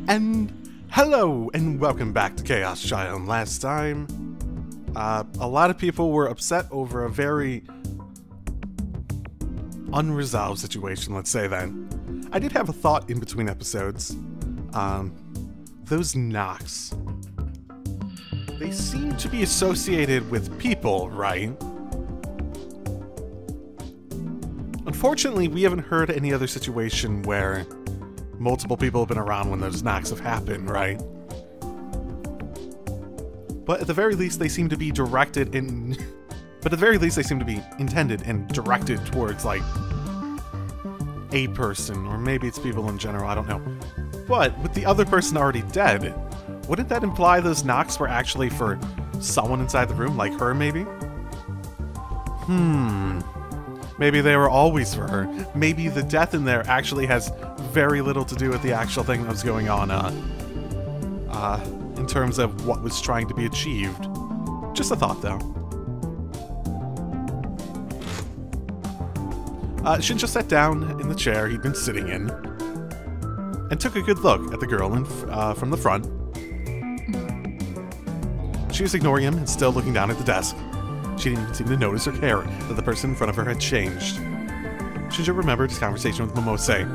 And hello and welcome back to Chaos Child. Last time, a lot of people were upset over a very unresolved situation, let's say that. I did have a thought in between episodes. Those knocks. They seem to be associated with people, right? Unfortunately, we haven't heard any other situation where multiple people have been around when those knocks have happened, right? But at the very least, they seem to be directed in... But at the very least, they seem to be intended and directed towards, like, a person, or maybe it's people in general, I don't know. But with the other person already dead, wouldn't that imply those knocks were actually for someone inside the room, like her, maybe? Maybe they were always for her. Maybe the death in there actually has very little to do with the actual thing that was going on, in terms of what was trying to be achieved. Just a thought, though. Shinjo sat down in the chair he'd been sitting in, and took a good look at the girl from the front. She was ignoring him and still looking down at the desk. She didn't even seem to notice or care that the person in front of her had changed. Shinjo remembered his conversation with Momose.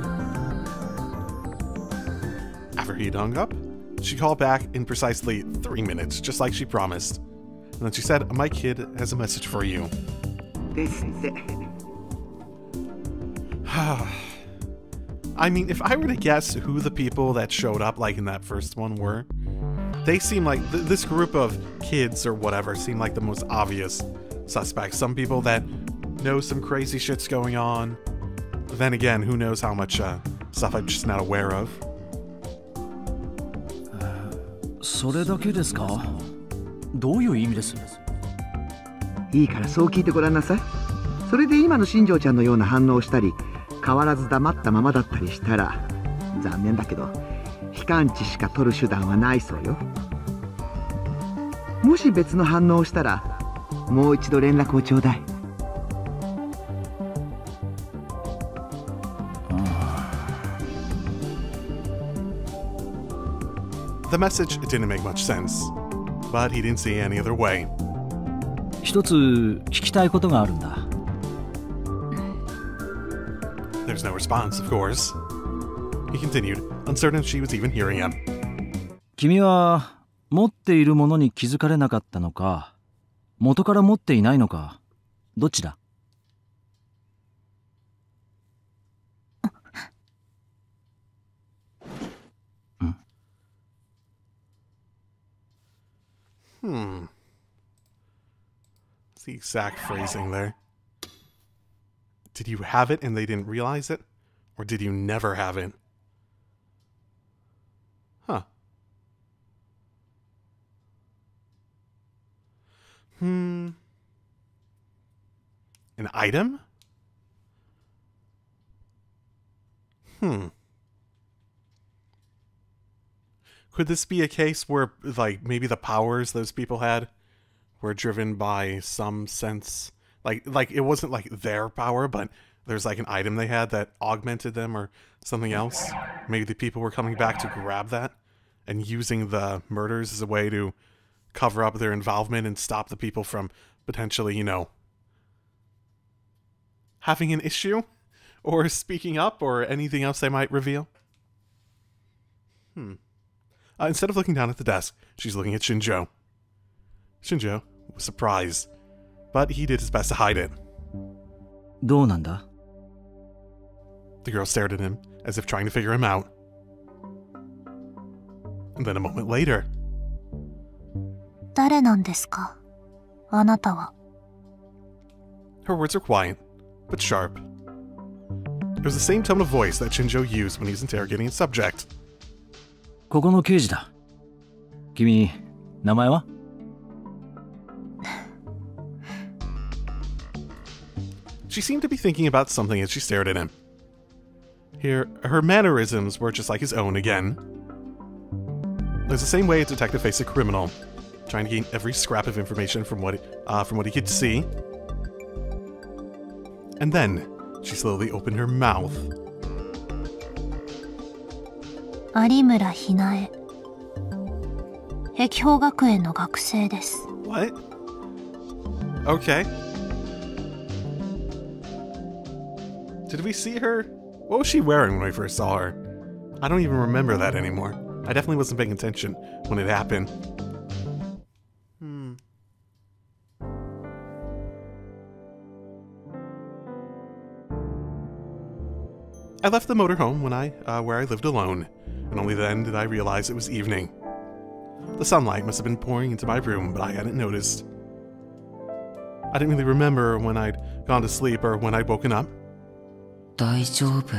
After he'd hung up, she called back in precisely 3 minutes, just like she promised. And then she said, "My kid has a message for you." I mean, if I were to guess who the people that showed up, like in that first one, were, they seem like, this group of kids or whatever seem like the most obvious suspects. Some people that know some crazy shit's going on. Then again, who knows how much stuff I'm just not aware of. それだけですか? どういう意味です? いいからそう聞いてごらんなさい。それで今の新庄ちゃんのような反応をしたり、変わらず黙ったままだったりしたら、残念だけど非感知しか取る手段はないそうよ。もし別の反応をしたら、もう一度連絡をちょうだい。The message didn't make much sense, but he didn't see any other way. 一つ聞きたいことがあるんだ。There's no response, of course. He continued, uncertain if she was even hearing him. 君は持っているものに気づかれなかったのか、元から持っていないのか、どっちだ? What's the exact phrasing there? Did you have it and they didn't realize it? Or did you never have it? Huh. An item? Could this be a case where, like, maybe the powers those people had were driven by some sense? Like it wasn't like their power, but there's like an item they had that augmented them or something else. Maybe the people were coming back to grab that and using the murders as a way to cover up their involvement and stop the people from potentially, you know, having an issue or speaking up or anything else they might reveal. Instead of looking down at the desk, she's looking at Shinjo. Shinjo was surprised, but he did his best to hide it. どうなんだ? The girl stared at him, as if trying to figure him out. And then a moment later... 誰なんですか? あなたは. Her words are quiet, but sharp. It was the same tone of voice that Shinjo used when he was interrogating a subject. ここの刑事だ。君、名前は? She seemed to be thinking about something as she stared at him. Here, her mannerisms were just like his own again. It was the same way a detective faced a criminal, trying to gain every scrap of information from what he could see. And then, she slowly opened her mouth. 有村ひなえ。碧峰学園の学生です。What? Okay. Did we see her? What was she wearing when we first saw her? I don't even remember that anymore. I definitely wasn't paying attention when it happened. I left the motorhome where I lived alone, and only then did I realize it was evening. The sunlight must have been pouring into my room, but I hadn't noticed. I didn't really remember when I'd gone to sleep or when I'd woken up. 大丈夫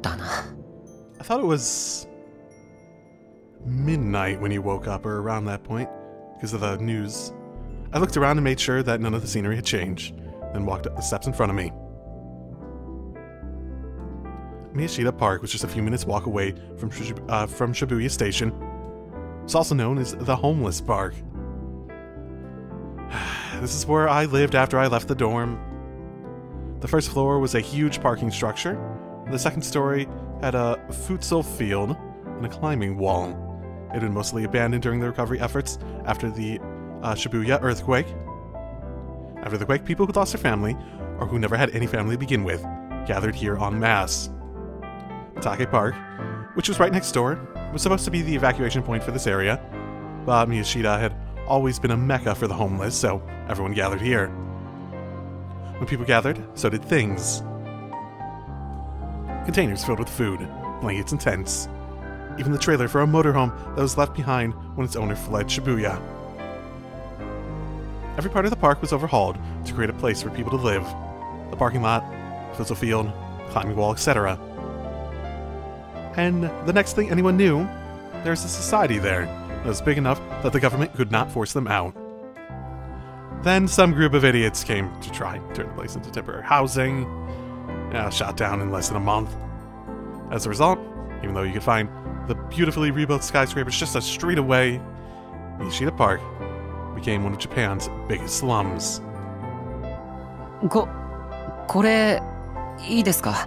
だな。I thought it was midnight when you woke up, or around that point, because of the news. I looked around and made sure that none of the scenery had changed, then walked up the steps in front of me. Miyashita Park was just a few minutes walk away from Shibuya Station. It's also known as the Homeless Park. This is where I lived after I left the dorm. The first floor was a huge parking structure. The second story had a futsal field and a climbing wall. It had been mostly abandoned during the recovery efforts after the Shibuya Earthquake. After the quake, people who lost their family, or who never had any family to begin with, gathered here en masse. Take Park, which was right next door, was supposed to be the evacuation point for this area, but Miyashita had always been a mecca for the homeless, so everyone gathered here. When people gathered, so did things. Containers filled with food, blankets and tents. Even the trailer for a motorhome that was left behind when its owner fled Shibuya. Every part of the park was overhauled to create a place for people to live. The parking lot, futsal field, climbing wall, etc. And the next thing anyone knew, there was a society there that was big enough that the government could not force them out. Then some group of idiots came to try and turn the place into temporary housing, shot down in less than a month. As a result, even though you could find the beautifully rebuilt skyscrapers just a street away, Miyashita Park became one of Japan's biggest slums. これいいですか?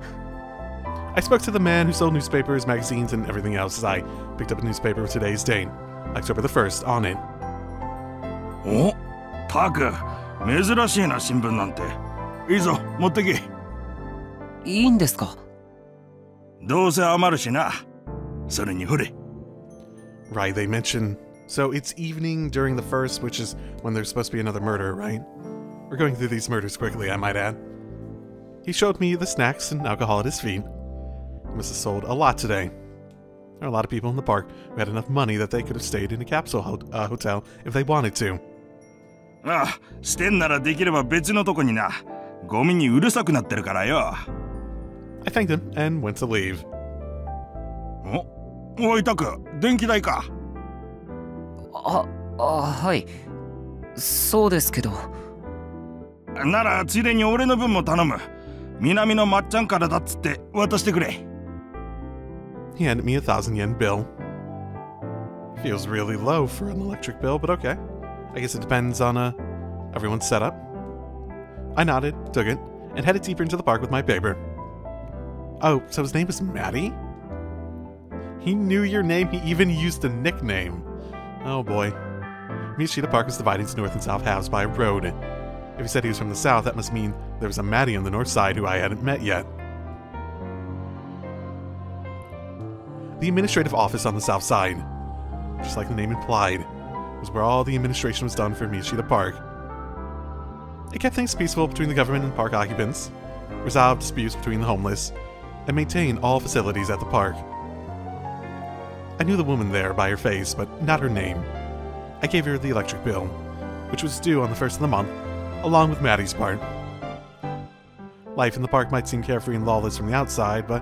I spoke to the man who sold newspapers, magazines, and everything else as I picked up a newspaper with today's date, October the 1st, on it. お、タク、珍しいな新聞なんて。いいぞ、持ってけ。いいんですか? どうせ余るしな。それにほれ。Right, they mention. So it's evening during the 1st, which is when there's supposed to be another murder, right? We're going through these murders quickly, I might add. He showed me the snacks and alcohol at his feet. He must have sold a lot today. There are a lot of people in the park who had enough money that they could have stayed in a capsule hotel if they wanted to. ああ、してんならできれば別のとこにな。ゴミにうるさくなってるからよ。I thanked him and went to leave. おいタク、電気代か。はい。そうですけど。ならついでに俺の分も頼む。南のまっちゃんからだっつって渡してくれ。He handed me a 1,000 yen bill. Feels really low for an electric bill, but okay. I guess it depends on everyone's setup. I nodded, took it, and headed deeper into the park with my paper. Oh, so his name was Matty? He knew your name, he even used a nickname. Oh boy. Miyashita Park was divided into north and south halves by a road. If he said he was from the south, that must mean there was a Matty on the north side who I hadn't met yet. The administrative office on the south side, just like the name implied, was where all the administration was done for Miyashita Park. It kept things peaceful between the government and park occupants, resolved disputes between the homeless, and maintained all facilities at the park. I knew the woman there by her face, but not her name. I gave her the electric bill, which was due on the 1st of the month, along with Maddie's part. Life in the park might seem carefree and lawless from the outside, but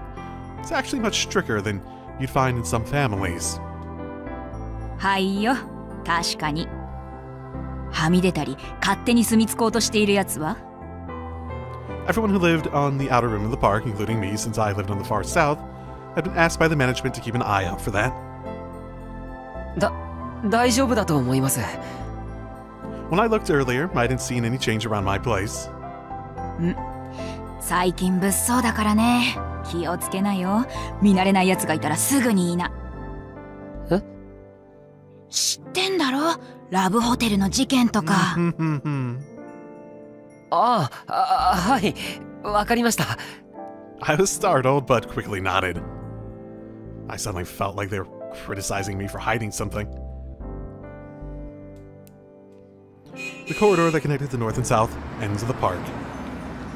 it's actually much stricter than you'd find in some families. はいよ、確かに。はみ出たり、勝手に住み着こうとしているやつは? Everyone who lived on the outer rim of the park, including me since I lived on the far south, had been asked by the management to keep an eye out for that. 大丈夫だと思います。When I looked earlier, I didn't see any change around my place. 最近物騒だからね。気をつけなよ。見慣れない奴がいたらすぐに言いな。え？知ってんだろ？ラブホテルの事件とか。はい、わかりました。I was startled, but quickly nodded. I suddenly felt like they were criticizing me for hiding something. The corridor that connected the north and south ends of the park.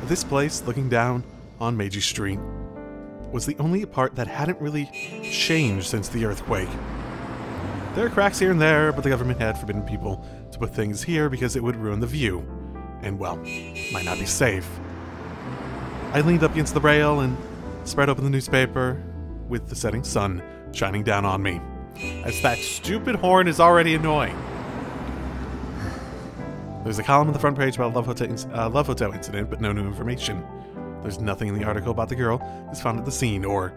This place, looking down on Meiji Street, was the only part that hadn't really changed since the earthquake. There are cracks here and there, but the government had forbidden people to put things here because it would ruin the view, and, well, might not be safe. I leaned up against the rail and spread open the newspaper with the setting sun shining down on me, as that stupid horn is already annoying. There's a column on the front page about a love hotel incident, but no new information. There's nothing in the article about the girl who's found at the scene, or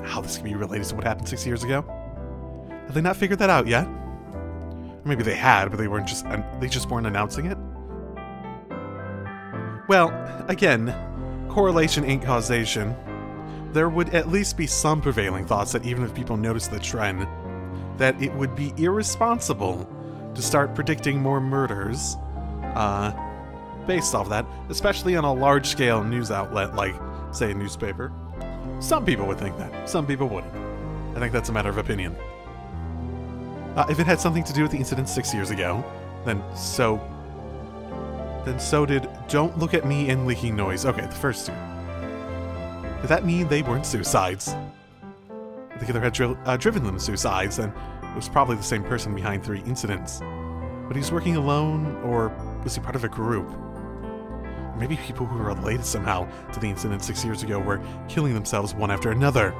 how this could be related to what happened 6 years ago. Have they not figured that out yet? Or maybe they had, but they just weren't announcing it? Well, again, correlation ain't causation. There would at least be some prevailing thoughts that even if people notice the trend, that it would be irresponsible to start predicting more murders, based off that, especially on a large-scale news outlet like, say, a newspaper. Some people would think that, some people wouldn't. I think that's a matter of opinion. If it had something to do with the incident 6 years ago, then so did Don't Look at Me and Leaking Noise. Okay, the first two. Did that mean they weren't suicides? If the killer had driven them to suicides, then it was probably the same person behind 3 incidents. But he was working alone, or was he part of a group? Or maybe people who were related somehow to the incident 6 years ago were killing themselves one after another.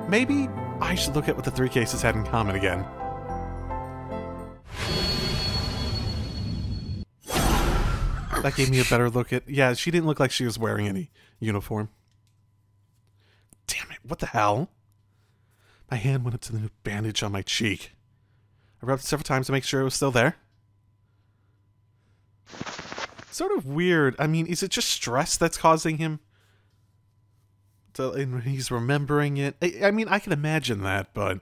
Maybe I should look at what the 3 cases had in common again. That gave me a better look at... Yeah, she didn't look like she was wearing any uniform. Damn it, what the hell? My hand went up to the new bandage on my cheek. I rubbed it several times to make sure it was still there. Sort of weird. I mean, is it just stress that's causing him to... and he's remembering it? I mean, I can imagine that, but...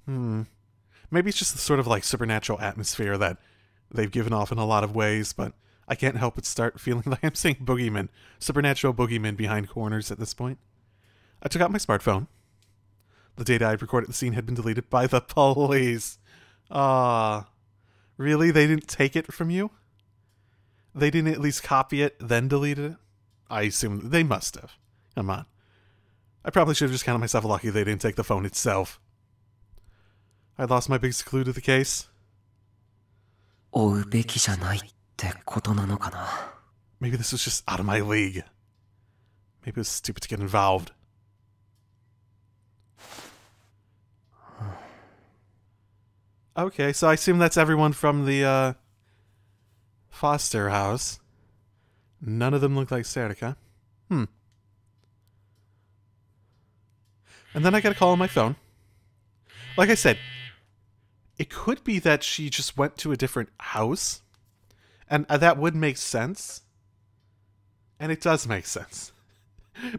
Maybe it's just the sort of, like, supernatural atmosphere that they've given off in a lot of ways, but I can't help but start feeling like I'm seeing boogeymen. Supernatural boogeymen behind corners at this point. I took out my smartphone. The data I'd recorded at the scene had been deleted by the police. Really? They didn't take it from you? They didn't at least copy it, then delete it? I assume they must have. Come on. I probably should have just counted myself lucky they didn't take the phone itself. I lost my biggest clue to the case. Maybe this was just out of my league. Maybe it was stupid to get involved. Okay, so I assume that's everyone from the, foster house. None of them look like Serica. And then I got a call on my phone. Like I said, it could be that she just went to a different house. And that would make sense. And it does make sense.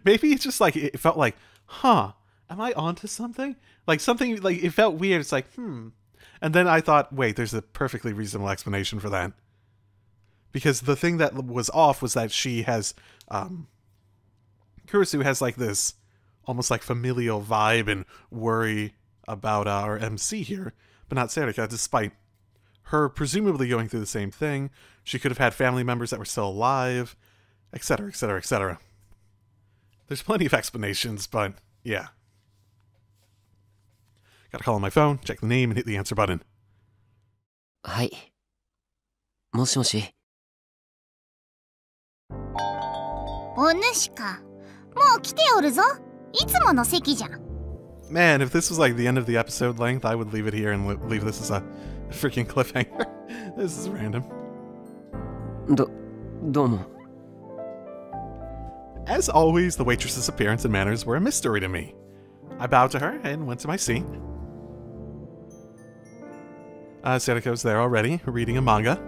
Maybe it's just like, it felt like, am I onto something? Like something, like, it felt weird. It's like, And then I thought, wait, there's a perfectly reasonable explanation for that. Because the thing that was off was that she has, Kurisu has like this almost like familial vibe and worry about our MC here, but not Serica, despite her presumably going through the same thing. She could have had family members that were still alive, etc., etc., etc. There's plenty of explanations, but yeah. Got a call on my phone, check the name, and hit the answer button. Hi. Moshi. お主か。もう来ておるぞ。いつもの席じゃ。Man, if this was like the end of the episode length, I would leave it here and leave this as a freaking cliffhanger. This is random. Domo. As always, the waitress's appearance and manners were a mystery to me. I bowed to her and went to my seat. Serica was there already, reading a manga.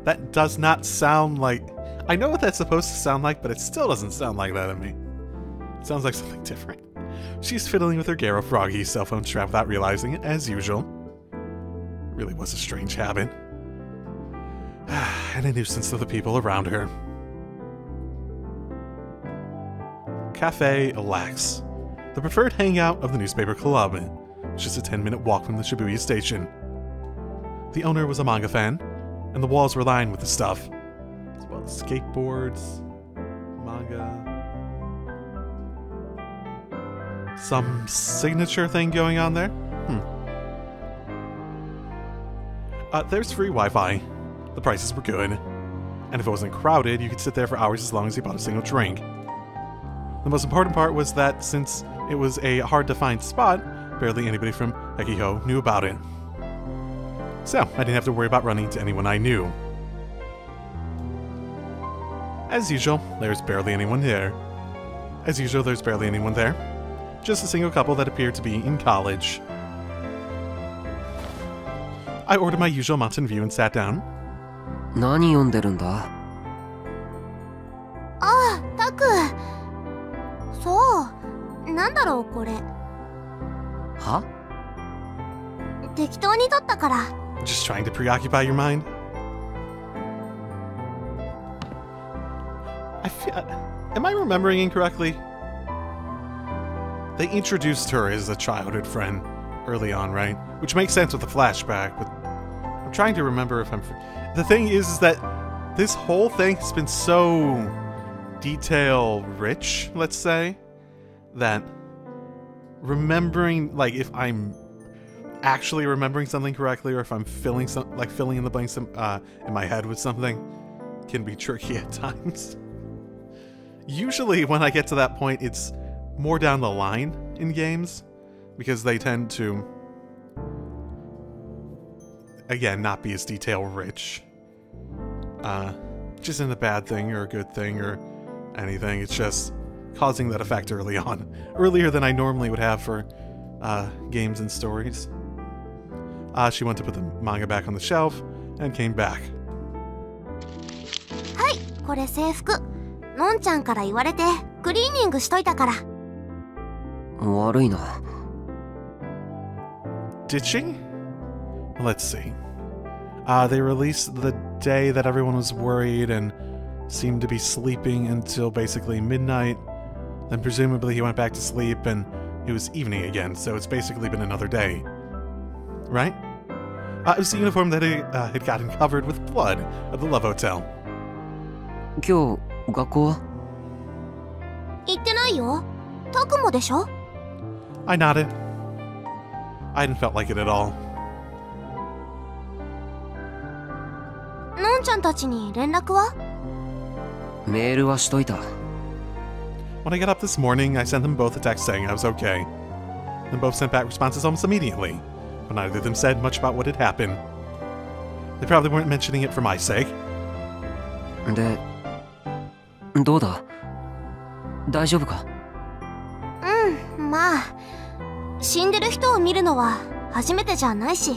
That does not sound like... I know what that's supposed to sound like, but it still doesn't sound like that to me. It sounds like something different. She's fiddling with her Garo Froggy cell phone strap without realizing it, as usual. Really was a strange habit. And a nuisance to the people around her. Cafe Alax, the preferred hangout of the newspaper club, just a 10-minute walk from the Shibuya station. The owner was a manga fan, and the walls were lined with the stuff, as well as skateboards, manga, some signature thing going on there. There's free Wi-Fi. The prices were good, and if it wasn't crowded, you could sit there for hours as long as you bought a single drink. The most important part was that since it was a hard-to-find spot, barely anybody from Hekiho knew about it. So, I didn't have to worry about running into anyone I knew. As usual, there's barely anyone there. Just a single couple that appeared to be in college. I ordered my usual Mountain View and sat down. 何読んでるんだ? ああ、タク。そう。なんだろう、これ。は? 適当に撮ったから。Just trying to preoccupy your mind? Am I remembering incorrectly? They introduced her as a childhood friend early on, right? Which makes sense with the flashback, but I'm trying to remember if I'm... The thing is that this whole thing has been so detail-rich, let's say, that remembering, like, if I'm actually remembering something correctly or if I'm filling in the blanks in my head with something can be tricky at times. Usually when I get to that point, it's more down the line in games, because they tend to, again, not be as detail-rich. Which isn't a bad thing or a good thing or anything, it's just causing that effect early on. Earlier than I normally would have for games and stories. She went to put the manga back on the shelf and came back. はい、これ制服。のんちゃんから言われてクリーニングしといたから。悪いな。Did she? Let's see. They released the day that everyone was worried and seemed to be sleeping until basically midnight. Then presumably he went back to sleep and it was evening again, so it's basically been another day. Right? It was the uniform that had gotten covered with blood at the Love Hotel. 今日学校は? 行ってないよ。タクもでしょ? I nodded. I hadn't felt like it at all. のんちゃんたちに連絡は? メールはしといた。 When I got up this morning, I sent them both a text saying I was okay. Then both sent back responses almost immediately, but neither of them said much about what had happened. They probably weren't mentioning it for my sake. で、どうだ? 大丈夫か? うん、まあ、死んでる人を見るのは初めてじゃないし。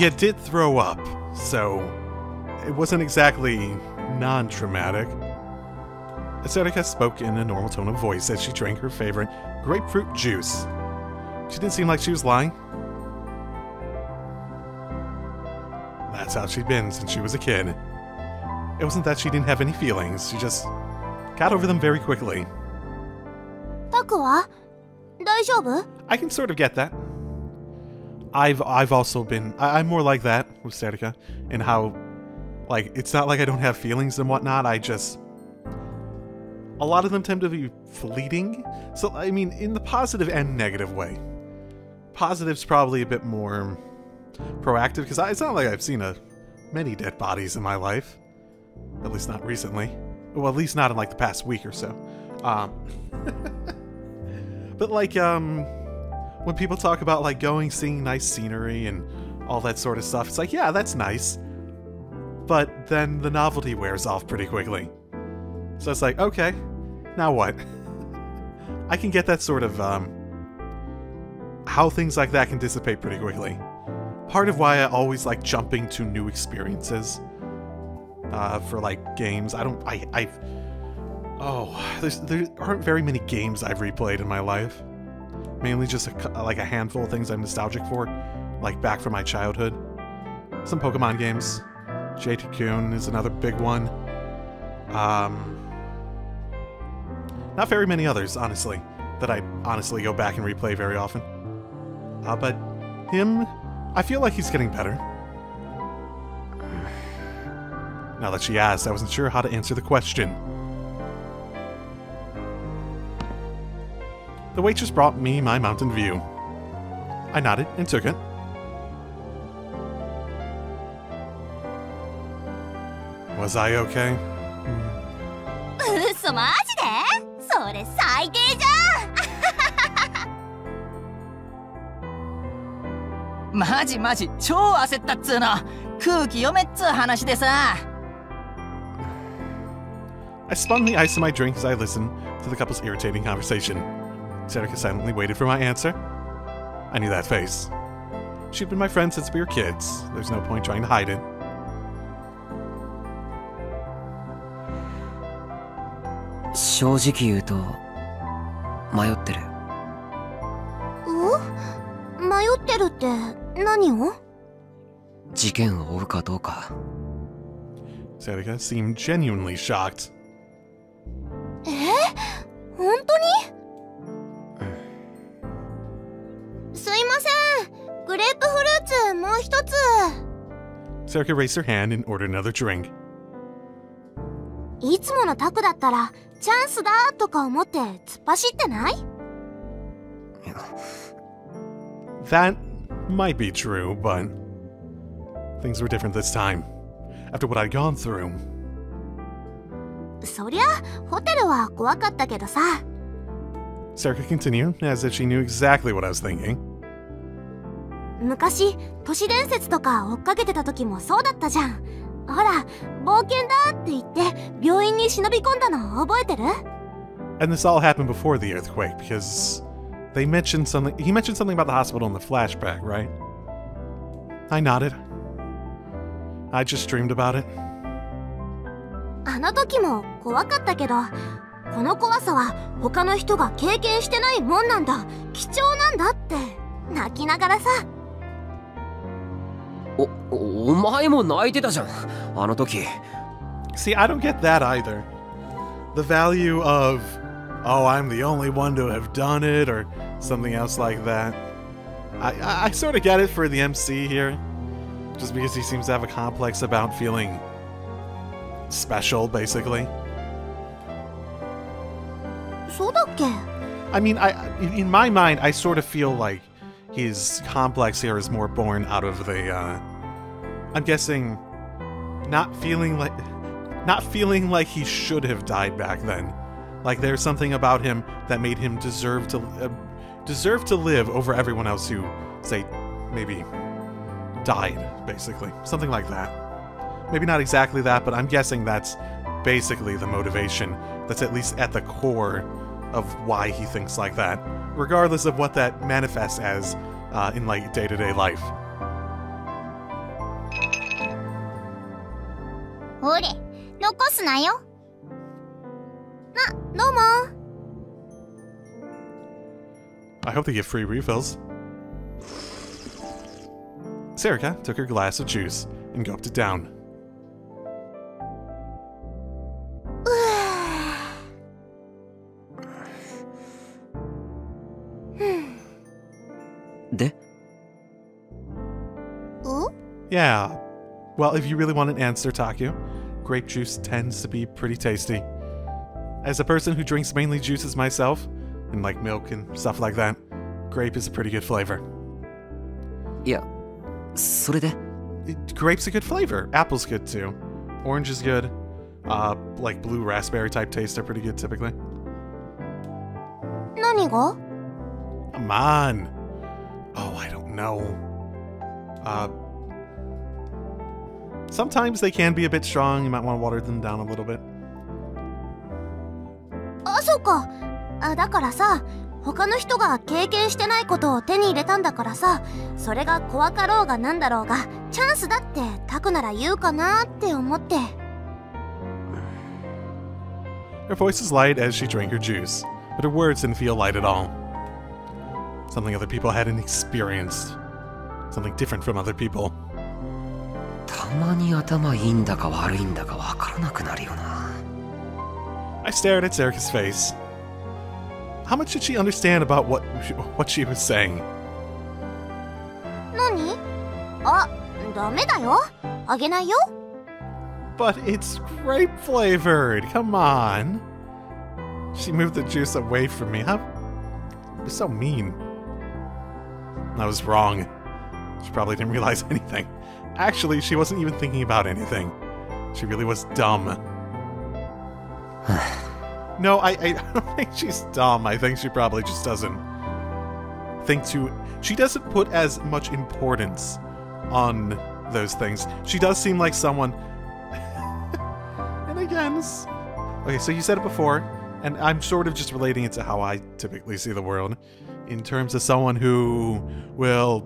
You did throw up, so it wasn't exactly non-traumatic. Aserika spoke in a normal tone of voice as she drank her favorite grapefruit juice. She didn't seem like she was lying. That's how she'd been since she was a kid. It wasn't that she didn't have any feelings, she just got over them very quickly. タクは? 大丈夫? I can sort of get that. I've also been... I'm more like that with Serika, and how, like, it's not like I don't have feelings and whatnot, I just... A lot of them tend to be fleeting, so, I mean, in the positive and negative way. Positive's probably a bit more proactive, because it's not like I've seen many dead bodies in my life. At least not recently. Well, at least not in, like, the past week or so. But, like, when people talk about, like, seeing nice scenery and all that sort of stuff, it's like, yeah, that's nice. But then the novelty wears off pretty quickly. So it's like, okay, now what? I can get that sort of, how things like that can dissipate pretty quickly. part of why I always like jumping to new experiences for like games. There aren't very many games I've replayed in my life. Mainly just like a handful of things I'm nostalgic for, like back from my childhood. Some Pokemon games. JT-kun is another big one. Not very many others, honestly, that I honestly go back and replay very often. But him, I feel like he's getting better. Now that she asked, I wasn't sure how to answer the question. The waitress brought me my Mountain View. I nodded and took it. Was I okay? 嘘マジで？それ最低じゃん。マジマジ超焦ったっつーの。空気読めっつー話でさ。I spun the ice in my drink as I listened to the couple's irritating conversation. Serica silently waited for my answer. I knew that face. She'd been my friend since we were kids. There's no point trying to hide it. 正直言うと迷ってる。お？迷ってるって何を？事件を追うかどうか。Serica seemed genuinely shocked. 本当に？すいません。グレープフルーツもう一つ。Serica raised her hand and ordered another drink. いつものタクだったらチャンスだとか思って突っ走ってない？ That might be true, but things were different this time. After what I'd gone through. そりゃホテルは怖かったけどさ。Serica continued, as if she knew exactly what I was thinking. 昔都市伝説とか追っかけてた時もそうだったじゃん。ほら冒険だって言って病院に忍び込んだの覚えてる？ And this all happened before the earthquake, because he mentioned something about the hospital in the flashback, right? I nodded. I just dreamed about it. あの時も怖かったけど、この怖さは他の人が経験してないもんなんだ、貴重なんだって泣きながらさ。お前も泣いてたじゃん、あの時。See, I don't get that either. The value of, oh, I'm the only one to have done it, or something else like that. I sort of get it for the MC here, just because he seems to have a complex about feeling special, basically. そうだっけ？ I mean, in my mind, I sort of feel like his complex here is more born out of the, I'm guessing, not feeling like he should have died back then. Like there's something about him that made him deserve to live over everyone else who, say, maybe died, basically. Something like that. Maybe not exactly that, but I'm guessing that's basically the motivation that's at least at the core of why he thinks like that, regardless of what that manifests as in like day-to-day life. ほれ、残すなよ。あ、どうも。 I hope they give free refills. Serica took her glass of juice and gulped it down. で？ Yeah. Well, if you really want an answer, Taku, grape juice tends to be pretty tasty. As a person who drinks mainly juices myself, and like milk and stuff like that, grape is a pretty good flavor. いや、それで？ Grape's a good flavor. Apple's good too. Orange is good. Like blue raspberry type tastes are pretty good typically. 何が？ Come on. Oh, I don't know. Sometimes they can be a bit strong. You might want to water them down a little bit. あ、そうか。あ、だからさ、他の人が経験してないことを手に入れたんだからさ、それが怖かろうがなんだろうがチャンスだってタクなら言うかなって思って。 Her voice is light as she drank her juice, but her words didn't feel light at all. Something other people hadn't experienced. Something different from other people. たまに頭いいんだか悪いんだかわからなくなるよな。I stared at Zerika's face. How much did she understand about what she was saying? 何？あ、ダメだよ。あげないよ。But it's grape flavored. Come on. She moved the juice away from me. How? You're so mean. I was wrong. She probably didn't realize anything. Actually, she wasn't even thinking about anything. She really was dumb. No, I don't think she's dumb. I think she probably just doesn't think too... She doesn't put as much importance on those things. She does seem like someone... And again... Okay, so you said it before, and I'm sort of just relating it to how I typically see the world, in terms of someone who will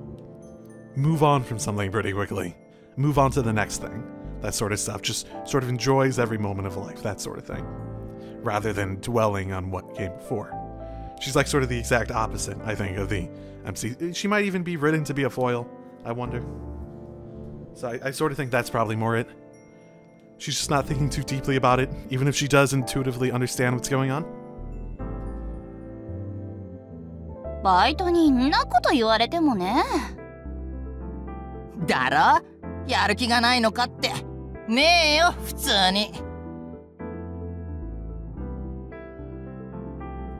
move on from something pretty quickly. Move on to the next thing. That sort of stuff. Just sort of enjoys every moment of life, that sort of thing. Rather than dwelling on what came before. She's like sort of the exact opposite, I think, of the MC. She might even be written to be a foil, I wonder. So I sort of think that's probably more it. She's just not thinking too deeply about it, even if she does intuitively understand what's going on. バイトにんなこと言われてもね。だろ？やる気がないのかって。ねえよ、普通に。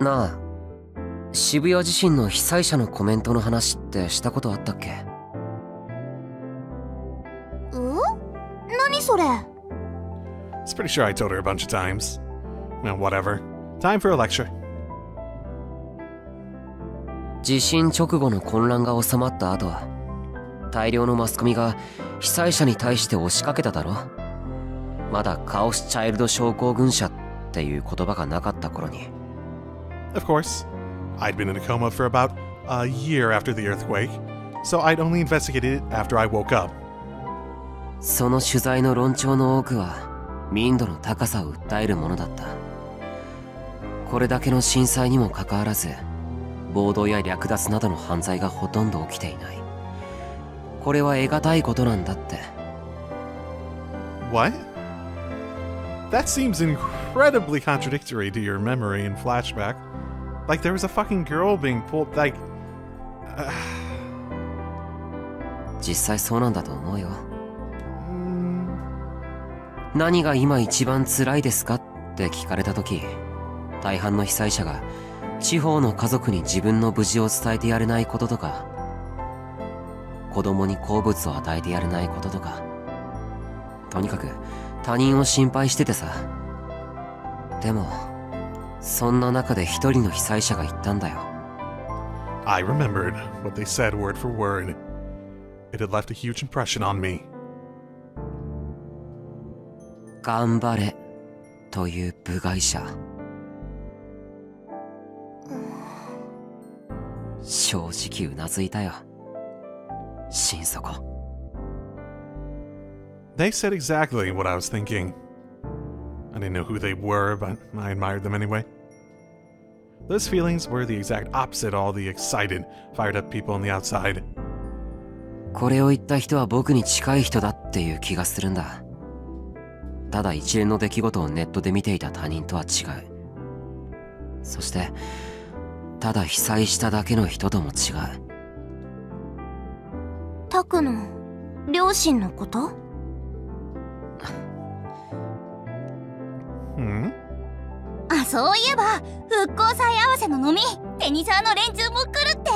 なあ、渋谷地震の被災者のコメントの話ってしたことあったっけ？何それ？ It's pretty sure I told her a bunch of times. Well, whatever. Time for a lecture. 地震直後の混乱が収まった後、大量のマスコミが被災者に対して押しかけただろ。まだカオスチャイルド症候群者っていう言葉がなかった頃に。Of course. I'd been in a coma for about a year after the earthquake, so I'd only investigated it after I woke up. その取材の論調の多くは民度の高さを訴えるものだった。これだけの震災にもかかわらず、暴動や略奪などの犯罪がほとんど起きていない。これは得難いことなんだって。What? That seems incredibly contradictory to your memory and flashback. Like there was a fucking girl being pulled, like... 実際そうなんだと思うよ。何が今一番辛いですかって聞かれた時、大半の被災者が地方の家族に自分の無事を伝えてやれないこととか、子供に好物を与えてやれないこととか、とにかく他人を心配しててさ。でもそんな中で一人の被災者が言ったんだよ。 I remembered what they said word for word. It had left a huge impression on me. 頑張れという部外者。正直うなずいたよ。心底。They said exactly what I was thinking. I didn't know who they were, but I admired them anyway. Those feelings were the exact opposite of all the excited, fired up people on the outside. これを言った人は僕に近い人だっていう気がするんだ。ただ一連の出来事をネットで見ていた他人とは違う。そしてただ被災しただけの人とも違う。タクの両親のこと？あ、そういえば復興祭合わせの飲み、テニサーの連中も来るって。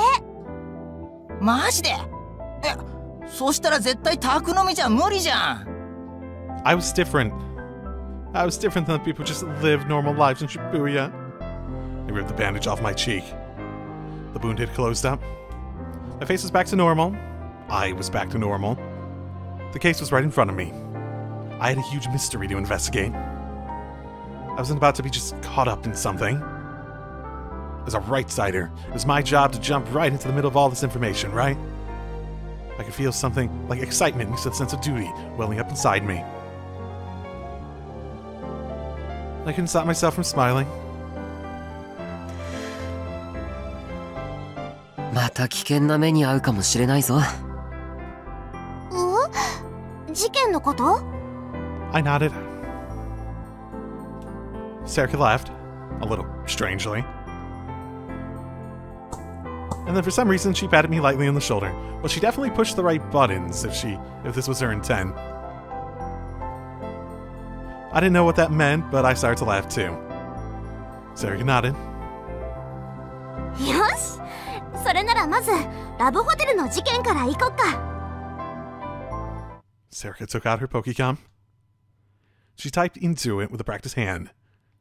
マジで？そしたら絶対タク飲みじゃ無理じゃん。I was different. I was different than the people who just live normal lives in Shibuya. I ripped the bandage off my cheek. The wound had closed up. My face was back to normal. I was back to normal. The case was right in front of me. I had a huge mystery to investigate. I wasn't about to be just caught up in something. As a right-sider, it was my job to jump right into the middle of all this information, right? I could feel something like excitement mixed with a sense of duty welling up inside me. I couldn't stop myself from smiling. また危険な目に遭うかもしれないぞ。事件のこと？ I nodded. Serica laughed, a little strangely. And then for some reason she patted me lightly on the shoulder. Well, she definitely pushed the right buttons if this was her intent. I didn't know what that meant, but I started to laugh too. Serica nodded. よし、それならまずラブホテルの事件から行こっか。Serica took out her Pokecom. She typed into it with a practiced hand.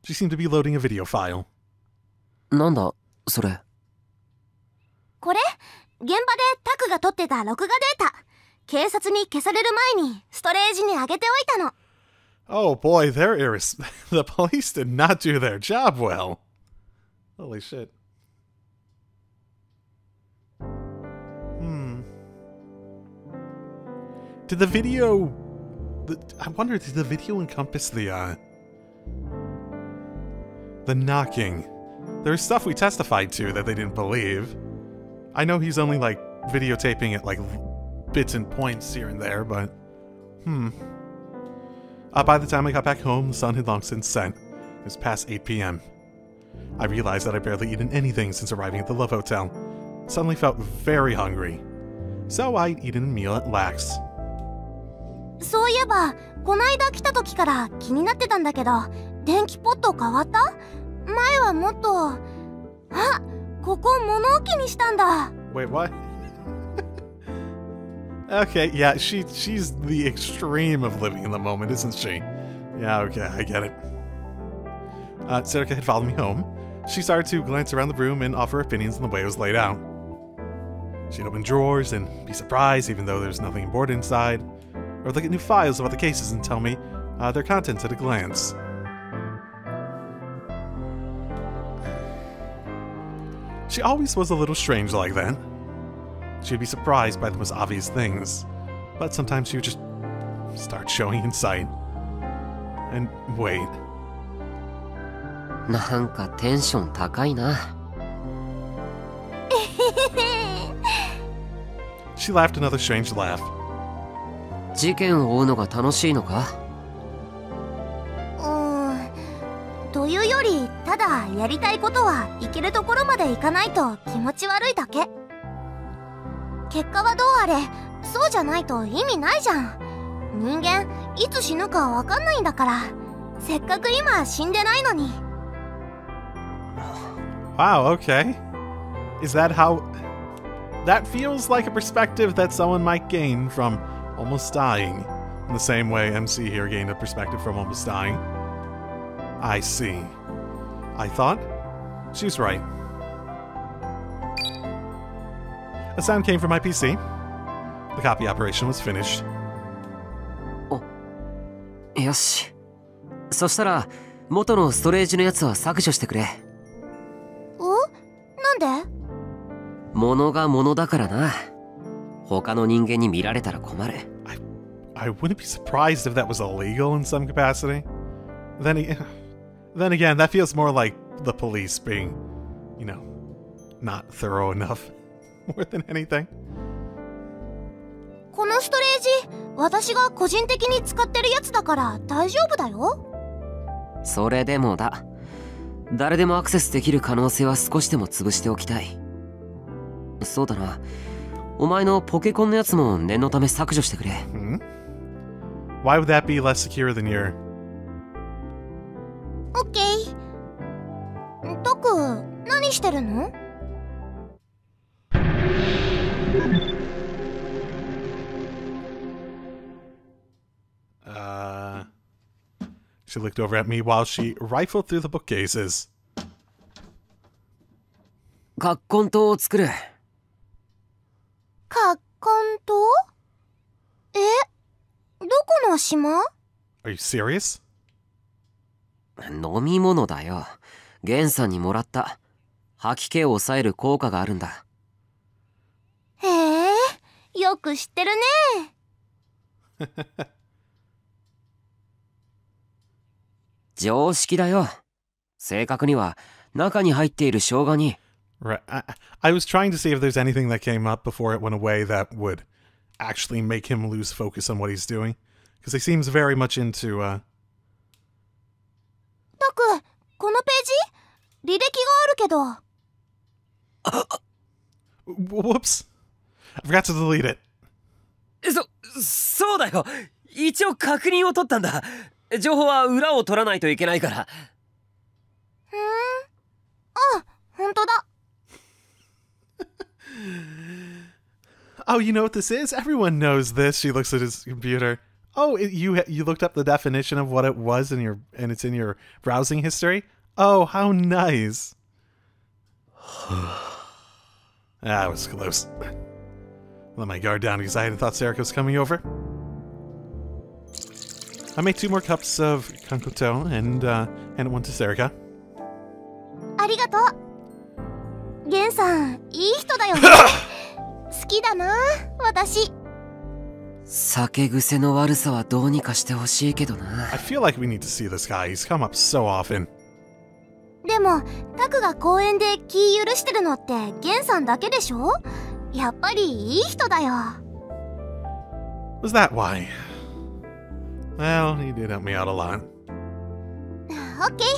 She seemed to be loading a video file. なんだそれ。これ、現場でタクが撮ってた録画データ。警察に消される前にストレージに上げておいたの。Oh boy, the police did not do their job well. Holy shit. Did the video... I wonder, did the video encompass the knocking? There's stuff we testified to that they didn't believe. I know he's only, like, videotaping it, like, bits and points here and there, but... By the time I got back home, the sun had long since set. It was past 8 p.m. I realized that I'd barely eaten anything since arriving at the Love Hotel. Suddenly felt very hungry. So I'd eaten a meal at Lax. そういえば、こないだ来た時から気になってたんだけど、電気ポット変わった？前はもっと... あ、ここ物置にしたんだ。 Wait, what? Okay, yeah, she's the extreme of living in the moment, isn't she? Yeah, okay, I get it. Serica had followed me home. She started to glance around the room and offer opinions on the way it was laid out. She'd open drawers and be surprised even though there's nothing important inside, or look at new files about the cases and tell me their contents at a glance. She always was a little strange like that. She'd be surprised by the most obvious things, but sometimes she would just start showing insight. And wait. なんかテンション高いな。She laughed another strange laugh. 事件を追うのが楽しいのか？というより、ただやりたいことは行けるところまで行かないと気持ち悪いだけ。結果はどうあれ、そうじゃないと意味ないじゃん。人間、いつ死ぬかわかんないんだから。せっかく今死んでないのに。Wow, okay. Is that how... That feels like a perspective that someone might gain from almost dying, in the same way MC here gained a perspective from almost dying. I see. I thought she was right. A sound came from my PC. The copy operation was finished. よし。そしたら元のストレージのやつは削除してくれ。なんで？物が物だからな。他の人間に見られたら困る。I wouldn't be surprised if that was illegal in some capacity. Then again, that feels more like the police being, you know, not thorough enough more than anything. このストレージ、私が個人的に使ってるやつだから大丈夫だよ。それでもだ。誰でもアクセスできる可能性は少しでも潰しておきたい。そうだな。お前のポケコンのやつも念のため削除してくれ。Why would that be less secure than your... OK。タク、何してるの？She looked over at me while she rifled through the bookcases. カッコン島を作る。カッコン島？どこの島？ Are you serious? 飲み物だよ。ゲンさんにもらった。吐き気を抑える効果があるんだ。へえ、よく知ってるね。常識だよ。正確には中に入っている生姜に。Right. I was trying to see if there's anything that came up before it went away that would actually make him lose focus on what he's doing. Because he seems very much into, タク、このページ履歴があるけど。Whoops. I forgot to delete it. そうだよ。一応確認を取ったんだ。情報は裏を取らないといけないから。あ、本当だ。Oh, you know what this is? Everyone knows this. She looks at his computer. Oh, you looked up the definition of what it was and it's in your browsing history? Oh, how nice. That was close. Let my guard down because I hadn't thought Sarika was coming over. I made 2 more cups of kankoto and handed one to Sarika. ありがとう。ゲンさん、いい人だよね。好きだな、私。酒癖の悪さはどうにかしてほしいけどな。I feel like we need to see this guy. He's come up so often. でも、タクが公園で気許してるのってゲンさんだけでしょ？やっぱりいい人だよ。Was that why? Well, he did help me out a lot. オッケー、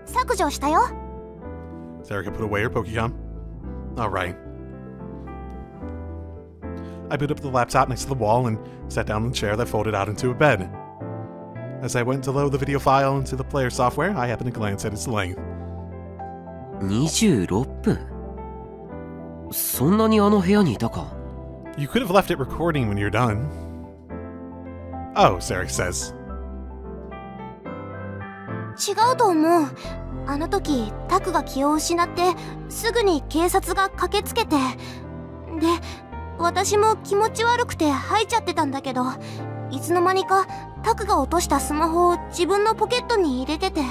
削除したよ。Sarika put away her Pokecom. Alright. I booted up the laptop next to the wall and sat down in the chair that folded out into a bed. As I went to load the video file into the player software, I happened to glance at its length. 26分? そんなにあの部屋にいたか? You could have left it recording when you're done. Oh, Sarek says. 違うと思う。あの時、タクが気を失って、すぐに警察が駆けつけて。で、私も気持ち悪くて吐いちゃってたんだけど、いつの間にかタクが落としたスマホを自分のポケットに入れてて。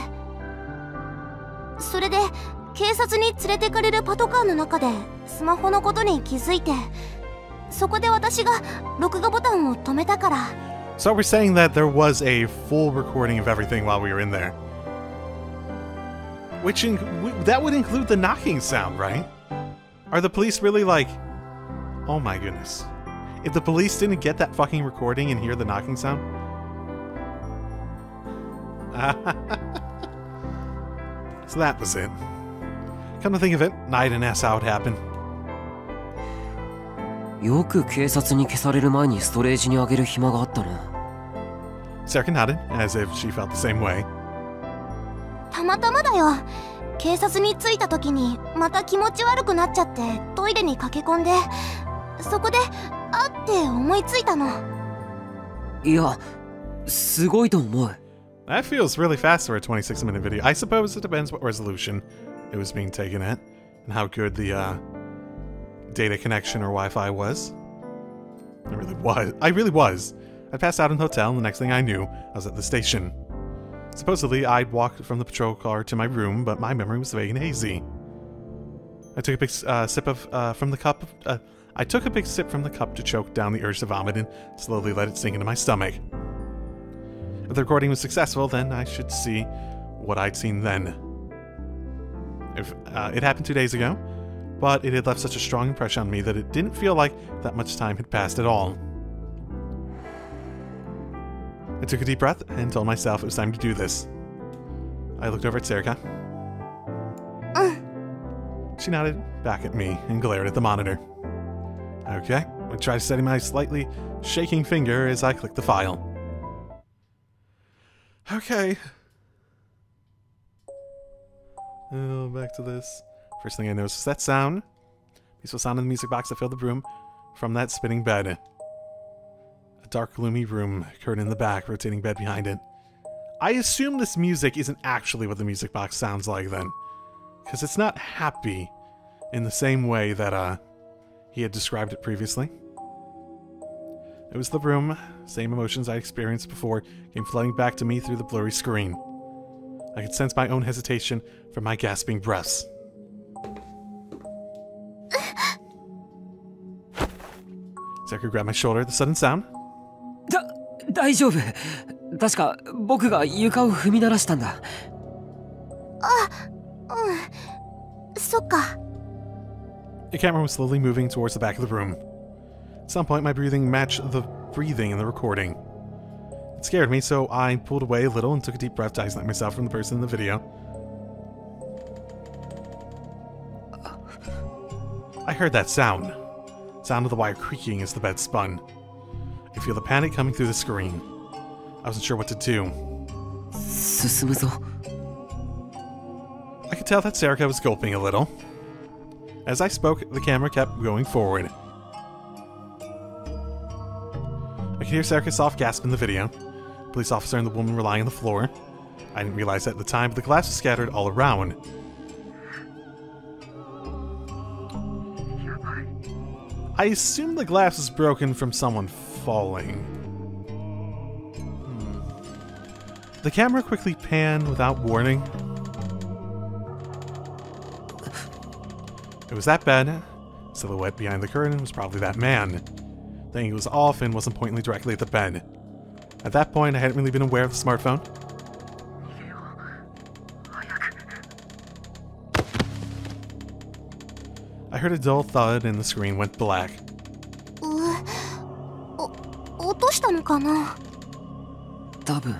それで、警察に連れてかれるパトカーの中でスマホのことに気づいて、そこで私が録画ボタンを止めたから。So we're saying that there was a full recording of everything while we were in there. That would include the knocking sound, right? Are the police really like... Oh my goodness. If the police didn't get that fucking recording and hear the knocking sound... So that was it. Come to think of it, I didn't ask how it happened. よく警察に消される前にストレージにあげる暇があったな。Sarika nodded, as if she felt the same way. たまたまだよ。警察に着いた時にまた気持ち悪くなっちゃってトイレに駆け込んで、そこであって思いついたの。いや、すごいと思う。That feels really fast for a 26-minute video. I suppose it depends what resolution it was being taken at and how good the data connection or Wi-Fi was. I really was. I passed out in the hotel, and the next thing I knew, I was at the station. Supposedly, I'd walked from the patrol car to my room, but my memory was vague and hazy. I took a big sip from the cup. I took a big sip from the cup to choke down the urge to vomit and slowly let it sink into my stomach. If the recording was successful, then I should see what I'd seen then. It happened 2 days ago, but it had left such a strong impression on me that it didn't feel like that much time had passed at all. I took a deep breath and told myself it was time to do this. I looked over at Sarika. She nodded back at me and glared at the monitor. Okay, I tried setting my slightly shaking finger as I clicked the file. Okay. Oh, back to this. First thing I noticed was that sound. Peaceful sound in the music box that filled the room from that spinning bed. A dark, gloomy room, curtain in the back, rotating bed behind it. I assume this music isn't actually what the music box sounds like then. Because it's not happy in the same way that he had described it previously. It was the room. Same emotions I experienced before came flooding back to me through the blurry screen. I could sense my own hesitation from my gasping breaths. Sarika grabbed my shoulder at the sudden sound. 大丈夫。確か僕が床を踏み鳴らしたんだ。そっか。 The camera was slowly moving towards the back of the room. At some point, my breathing matched the breathing in the recording. It scared me, so I pulled away a little and took a deep breath to isolate myself from the person in the video. I heard that sound. Sound of the wire creaking as the bed spun. I could feel the panic coming through the screen. I wasn't sure what to do. 進むぞ。I could tell that Sarika was gulping a little. As I spoke, the camera kept going forward. I could hear Sarika's soft gasp in the video. The police officer and the woman were lying on the floor. I didn't realize that at the time, but the glass was scattered all around. I assume the glass was broken from someone falling. The camera quickly panned without warning. It was that bed. Silhouette behind the curtain was probably that man. The angle was off and wasn't pointing directly at the bed. At that point, I hadn't really been aware of the smartphone. I heard a dull thud and the screen went black. 落としたのかな? 多分。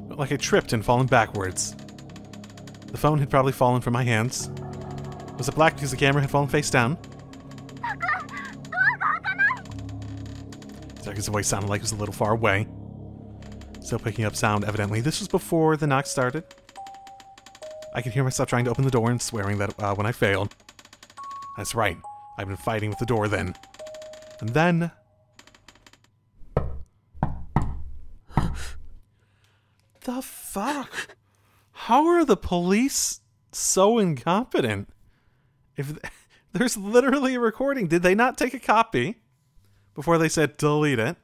But like I tripped and fallen backwards. The phone had probably fallen from my hands. Was it black because the camera had fallen face down? Sarika's voice sounded like it was a little far away. Still picking up sound, evidently. This was before the knock started. I could hear myself trying to open the door and swearing that when I failed. That's right. I've been fighting with the door then. And then... The fuck? How are the police so incompetent? If there's literally a recording, did they not take a copy before they said delete it?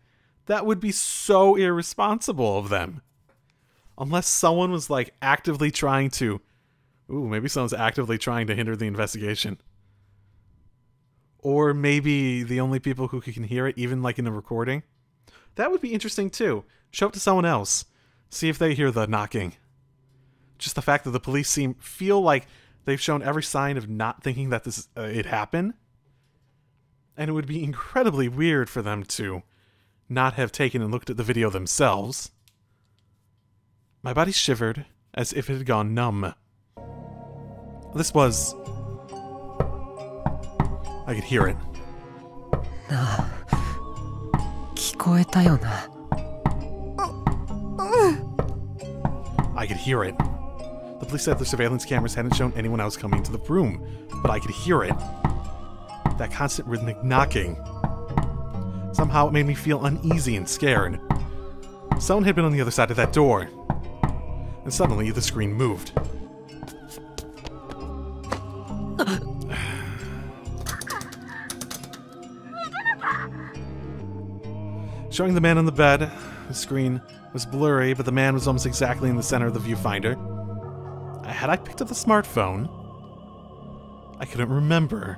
That would be so irresponsible of them. Unless someone was like actively trying to... Ooh, maybe someone's actively trying to hinder the investigation. Or maybe the only people who can hear it, even like in the recording. That would be interesting too. Show it to someone else. See if they hear the knocking. Just the fact that the police feel like they've shown every sign of not thinking that this it happened. And it would be incredibly weird for them to not have taken and looked at the video themselves. My body shivered as if it had gone numb. This was... I could hear it. なあ、聞こえたよな。I could hear it. The police said the surveillance cameras hadn't shown anyone else coming into the room, but I could hear it. That constant rhythmic knocking. Somehow it made me feel uneasy and scared. Someone had been on the other side of that door. And suddenly the screen moved. Showing the man on the bed. The screen was blurry, but the man was almost exactly in the center of the viewfinder. Had I picked up the smartphone? I couldn't remember.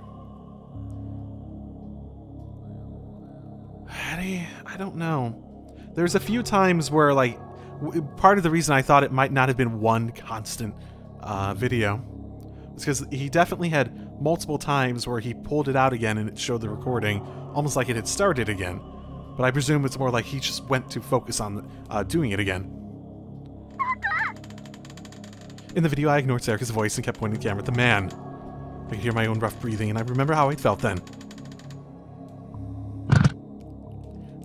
I don't know. There's a few times where, like, part of the reason I thought it might not have been one constant video was because he definitely had multiple times where he pulled it out again and it showed the recording, almost like it had started again. But I presume it's more like he just went to focus on doing it again. In the video, I ignored Sarika's voice and kept pointing the camera at the man. I could hear my own rough breathing, and I remember how I felt then.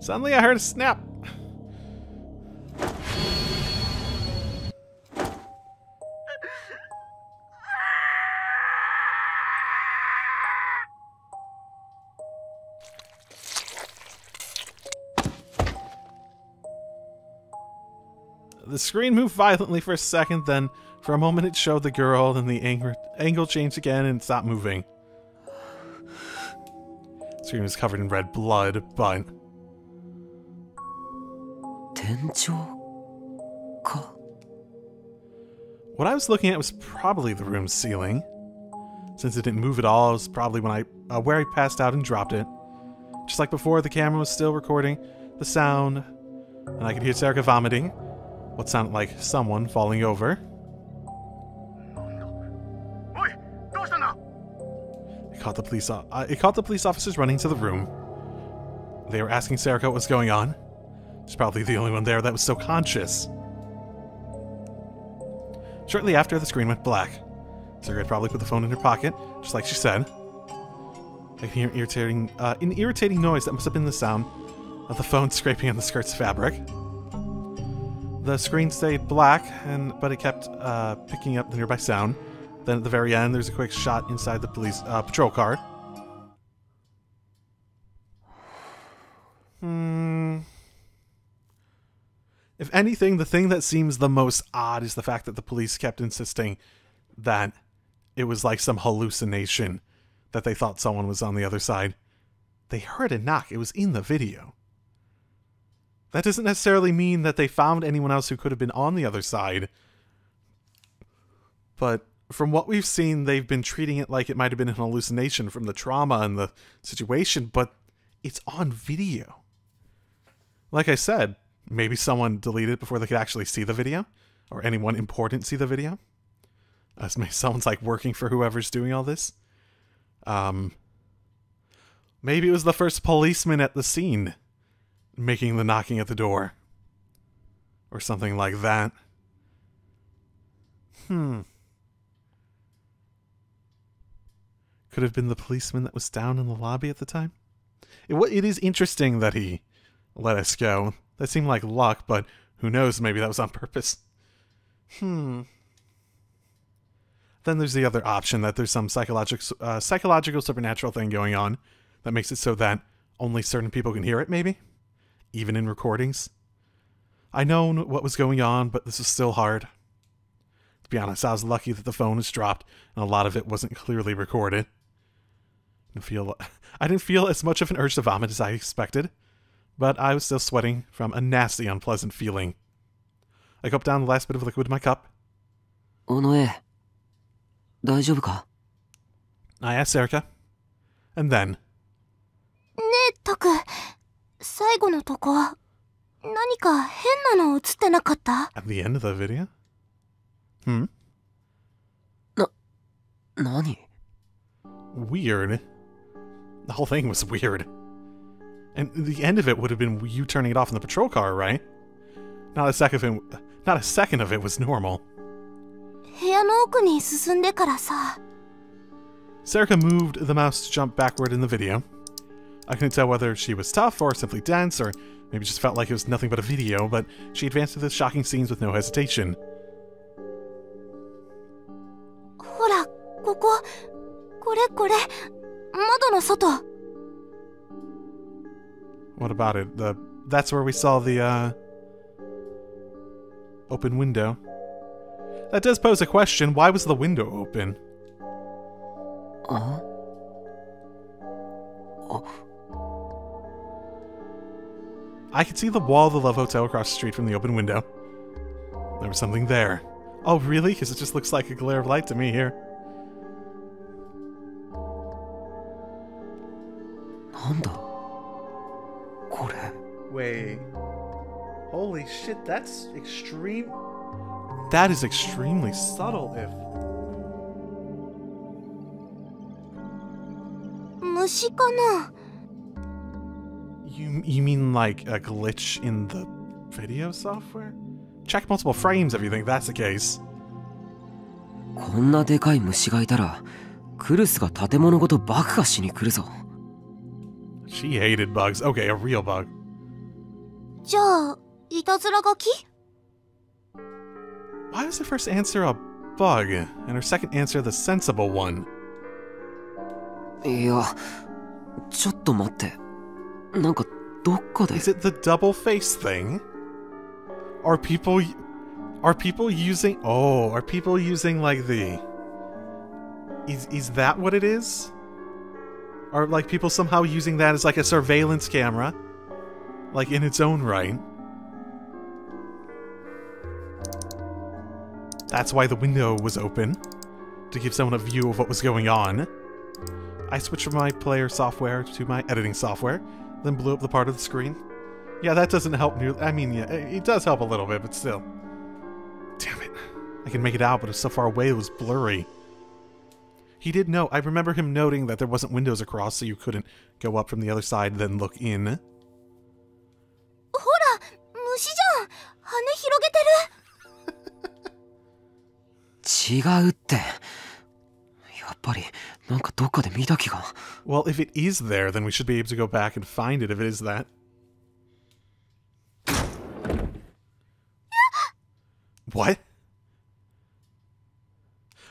Suddenly, I heard a snap. The screen moved violently for a second, then for a moment it showed the girl, then the angle changed again and stopped moving. The screen was covered in red blood, but... 天井か? What I was looking at was probably the room's ceiling. Since it didn't move at all, it was probably when where I passed out and dropped it. Just like before, the camera was still recording the sound, and I could hear Serika vomiting what sounded like someone falling over. It caught the police officers running to the room. They were asking Serika what was going on. She's probably the only one there that was still conscious. Shortly after, the screen went black. Serika had probably put the phone in her pocket, just like she said. I can hear an irritating noise that must have been the sound of the phone scraping on the skirt's fabric. The screen stayed black, but it kept picking up the nearby sound. Then at the very end, there's a quick shot inside the police patrol car. If anything, the thing that seems the most odd is the fact that the police kept insisting that it was like some hallucination, that they thought someone was on the other side. They heard a knock. It was in the video. That doesn't necessarily mean that they found anyone else who could have been on the other side. But from what we've seen, they've been treating it like it might have been an hallucination from the trauma and the situation, but it's on video. Like I said, maybe someone deleted it before they could actually see the video, or anyone important see the video. Maybe someone's like working for whoever's doing all this. Maybe it was the first policeman at the scene making the knocking at the door, or something like that. Could have been the policeman that was down in the lobby at the time. It is interesting that he let us go. That seemed like luck, but who knows, maybe that was on purpose. Then there's the other option, that there's some psychological supernatural thing going on that makes it so that only certain people can hear it, maybe? Even in recordings. I know what was going on, but this is still hard. To be honest, I was lucky that the phone was dropped and a lot of it wasn't clearly recorded. I didn't feel as much of an urge to vomit as I expected, but I was still sweating from a nasty, unpleasant feeling. I gulped down the last bit of liquid in my cup. Onoe, 大丈夫か? I asked Serika. And then... ねえ、タク、最後のとこ、何か変なの映ってなかった? At the end of the video? 何? Weird. The whole thing was weird. And the end of it would have been you turning it off in the patrol car, right? Not a second of it was normal. 部屋の奥に進んでからさ。 Serika moved the mouse to jump backward in the video. I couldn't tell whether she was tough or simply dense, or maybe just felt like it was nothing but a video, but she advanced to the shocking scenes with no hesitation. ほら、ここ、これ、窓の外。 What about it? That's where we saw the, open window. That does pose a question. Why was the window open? I could see the wall of the Love Hotel across the street from the open window. There was something there. Oh, really? Because it just looks like a glare of light to me here. Wait. Holy shit, that's extreme. That is extremely subtle, if... 虫かな? You mean like a glitch in the video software? Check multiple frames if you think that's the case. こんなでかい虫がいたら、クルスが建物ごと爆破しに来るぞ。 She hated bugs. Okay, a real bug. じゃあ、いたずら書き? Why was her first answer a bug, and her second answer the sensible one? いや、ちょっと待って。なんかどっかで。 Is it the double face thing? Are people using like the... Is that what it is? Are like people somehow using that as like a surveillance camera? Like in its own right? That's why the window was open. To give someone a view of what was going on. I switched from my player software to my editing software, then blew up the part of the screen. Yeah, that doesn't help nearly. I mean, yeah, it does help a little bit, but still. Damn it. I can make it out, but it was so far away it was blurry. He did know. I remember him noting that there wasn't windows across, so you couldn't go up from the other side, then look in. ほら、虫じゃん。羽広げてる。違うって。やっぱり、なんかどっかで見た気が。Well, if it is there, then we should be able to go back and find it if it is that. What?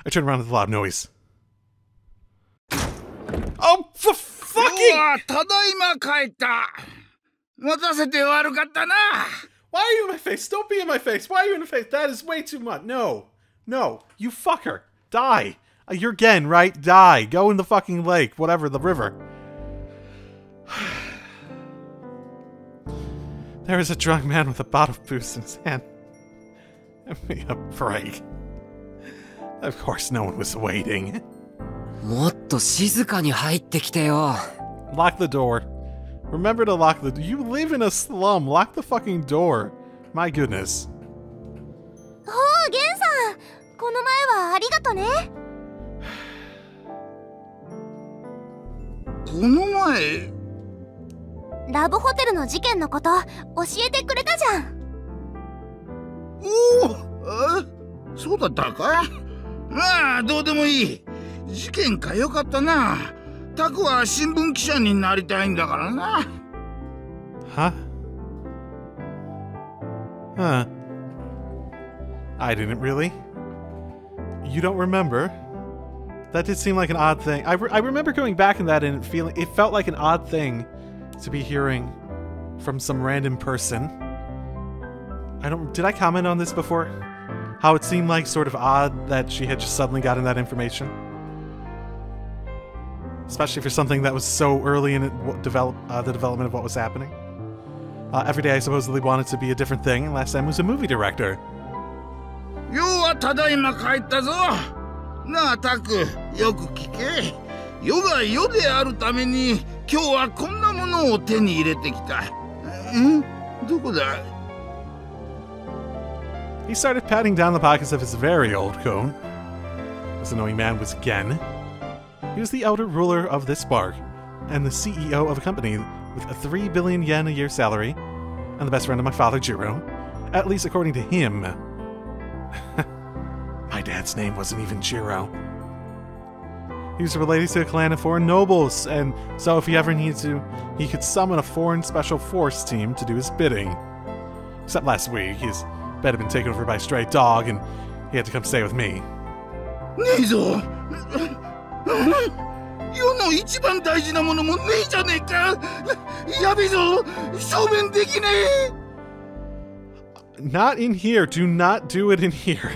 I turned around at the loud noise. Oh, for fucking! Why are you in my face? Don't be in my face. Why are you in my face? That is way too much. No. No. You fucker. Die. You're Gen, right? Die. Go in the fucking lake. Whatever, the river. There is a drunk man with a bottle of booze in his hand. Give me a break. Of course no one was waiting. もっと静かに入ってきてよ。Lock the door. Remember to lock the... You live in a slum. Lock the fucking door. My goodness. おー、ゲンさん。この前はありがとね。この前？ラブホテルの事件のこと教えてくれたじゃん。おお、そうだったか？まあどうでもいい。事件かよかったな。タクは新聞記者になりたいんだからな。Huh? Huh. I didn't really. You don't remember? That did seem like an odd thing. I remember going back in that and feeling it felt like an odd thing to be hearing from some random person. Did I comment on this before? How it seemed like sort of odd that she had just suddenly gotten that information? Especially for something that was so early in the development of what was happening. Every day I supposedly wanted to be a different thing, and last time was a movie director. ようはただいま帰ったぞ。なあタク、よく聞け。世が世であるために今日はこんなものを手に入れてきた。どこだ? He started patting down the pockets of his very old coat. This annoying man was Gen. He was the elder ruler of this park, and the CEO of a company with a 3 billion yen a year salary, and the best friend of my father, Jiro. At least according to him. My dad's name wasn't even Jiro. He was related to a clan of foreign nobles, and so if he ever needed to, he could summon a foreign special force team to do his bidding. Except last week, his bed had been taken over by a stray dog, and he had to come stay with me. ねえぞ。世の一番大事なものもねえじゃねえか。やべえぞ。正面できねえ。Not in here. Do not do it in here.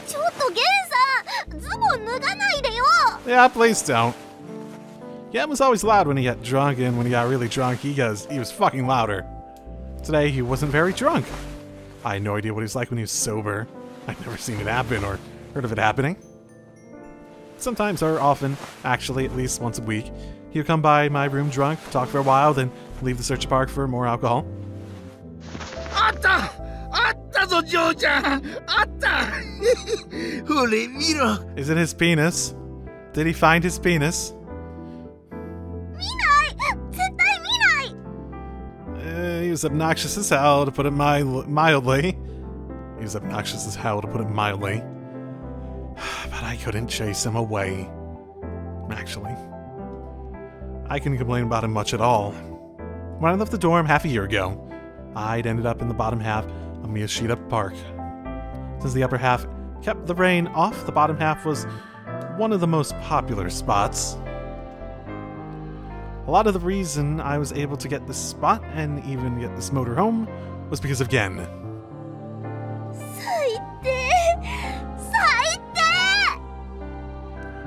ちょっとゲンさん、ズボン脱がないでよ。 Yeah, please don't. Yen was always loud when he got drunk, and when he got really drunk, he was fucking louder. Today, he wasn't very drunk. I had no idea what he was like when he was sober. I'd never seen it happen or heard of it happening. Sometimes, or often, actually at least once a week, he would come by my room drunk, talk for a while, then leave the search park for more alcohol. あったぞジョーちゃん。あった。ほれ見ろ。 Is it his penis? Did he find his penis? 見ない。絶対見ない。He was obnoxious as hell, to put it mildly. He was obnoxious as hell, to put it mildly. But I couldn't chase him away. Actually, I couldn't complain about him much at all. When I left the dorm half a year ago, I'd ended up in the bottom half of Miyashita Park. Since the upper half kept the rain off, the bottom half was one of the most popular spots. A lot of the reason I was able to get this spot and even get this motor home was because of Gen. 最低。最低。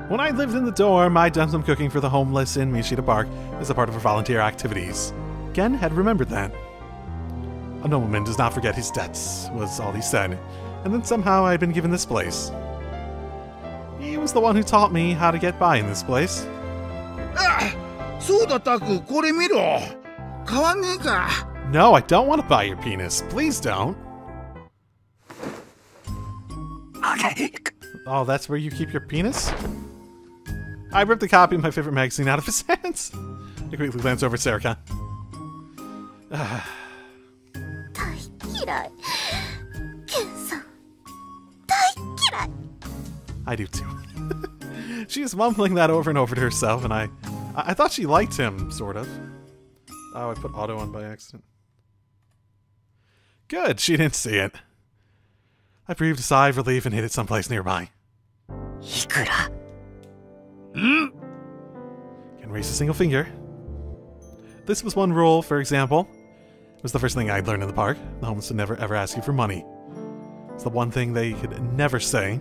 When I lived in the dorm, I'd done some cooking for the homeless in Miyashita Park as a part of our volunteer activities. Gen had remembered that. A nobleman does not forget his debts, was all he said, and then somehow I had been given this place. He was the one who taught me how to get by in this place. そうだタク、これ見ろ。買わねえか。No, I don't want to buy your penis. Please don't. Okay. Oh, that's where you keep your penis? I ripped a copy of my favorite magazine out of his hands. I quickly glanced over at Serica. I do too. She is mumbling that over and over to herself, and I thought she liked him, sort of. Oh, I put auto on by accident. Good, she didn't see it. I breathed a sigh of relief and hid it someplace nearby. Can raise a single finger. This was one rule, for example. It was the first thing I'd learned in the park. The homeless would never ever ask you for money. It's the one thing they could never say.